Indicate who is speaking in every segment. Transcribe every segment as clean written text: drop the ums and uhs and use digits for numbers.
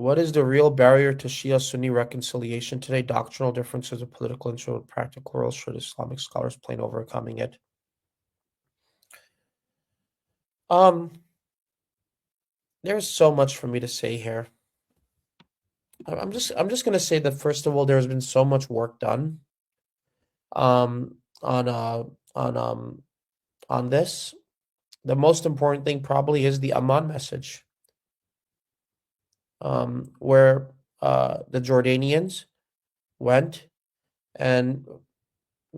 Speaker 1: What is the real barrier to Shia-Sunni reconciliation today? Doctrinal differences of political and practical roles. Should Islamic scholars plan overcoming it? Um, there's so much for me to say here. I'm just gonna say that first of all, there's been so much work done um on uh on um on this. The most important thing probably is the Amman message, where the Jordanians went and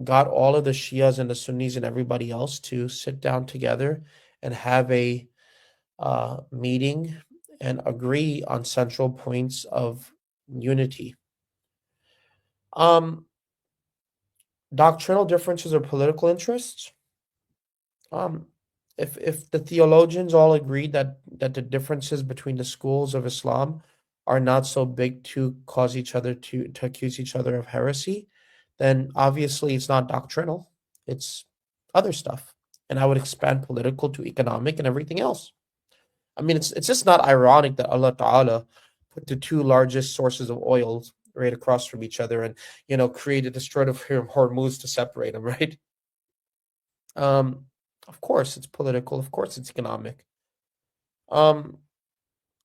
Speaker 1: got all of the Shias and the Sunnis and everybody else to sit down together and have a meeting and agree on central points of unity. Um, Doctrinal differences or political interests. Um, if the theologians all agreed that the differences between the schools of Islam are not so big to cause each other to accuse each other of heresy, then obviously it's not doctrinal. It's other stuff. And I would expand political to economic and everything else. I mean, it's just not ironic that Allah Ta'ala put the two largest sources of oil right across from each other and, created the Strait of Hormuz to separate them, right? Um, of course it's political, of course it's economic. Um,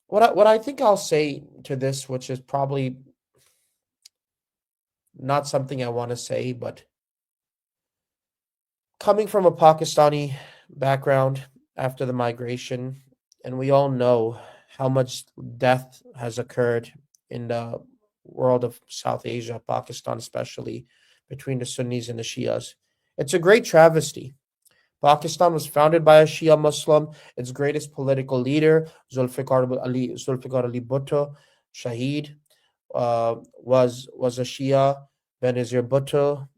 Speaker 1: what I think I'll say to this, which is probably not something I want to say, but coming from a Pakistani background after the migration, and we all know how much death has occurred in the world of South Asia, Pakistan especially, between the Sunnis and the Shias. It's a great travesty. Pakistan was founded by a Shia Muslim. Its greatest political leader, Zulfikar Ali Bhutto, Shahid, was a Shia. Benazir Bhutto,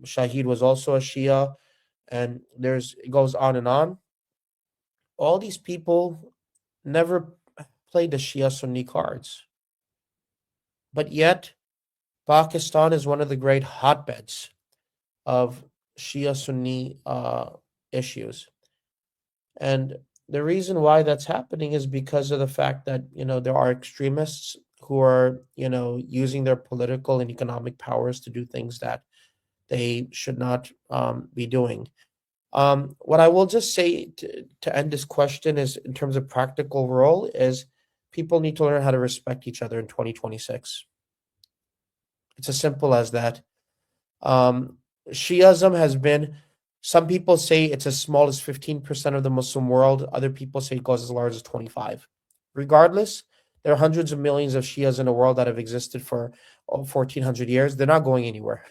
Speaker 1: Shahid was also a Shia, and it goes on and on. All these people never played the Shia Sunni cards, but yet Pakistan is one of the great hotbeds of Shia Sunni issues. And the reason why that's happening is because of the fact that, there are extremists who are, using their political and economic powers to do things that they should not be doing. What I will just say to end this question is, in terms of practical role, is people need to learn how to respect each other in 2026. It's as simple as that. Um, Shiism has been, some people say it's as small as 15% of the Muslim world. Other people say it goes as large as 25. Regardless, there are hundreds of millions of Shias in the world that have existed for 1,400 years. They're not going anywhere.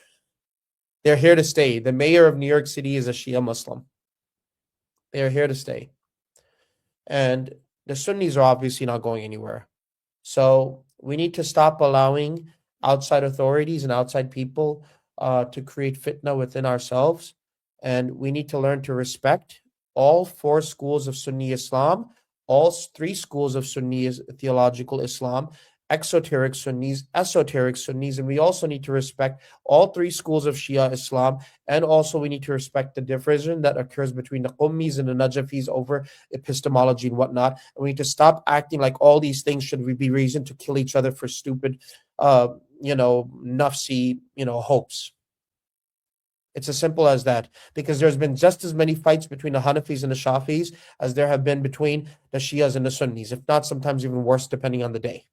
Speaker 1: They're here to stay. The mayor of New York City is a Shia Muslim. They are here to stay. And the Sunnis are obviously not going anywhere. So we need to stop allowing outside authorities and outside people to create fitna within ourselves. And we need to learn to respect all four schools of Sunni Islam, all three schools of Sunni theological Islam, exoteric Sunnis, esoteric Sunnis, and we also need to respect all three schools of Shia Islam, and also we need to respect the division that occurs between the Qummis and the Najafis over epistemology and whatnot. And we need to stop acting like all these things should be reason to kill each other for stupid, nafsi, hopes. It's as simple as that, because there's been just as many fights between the Hanafis and the Shafis as there have been between the Shias and the Sunnis, if not sometimes even worse, depending on the day.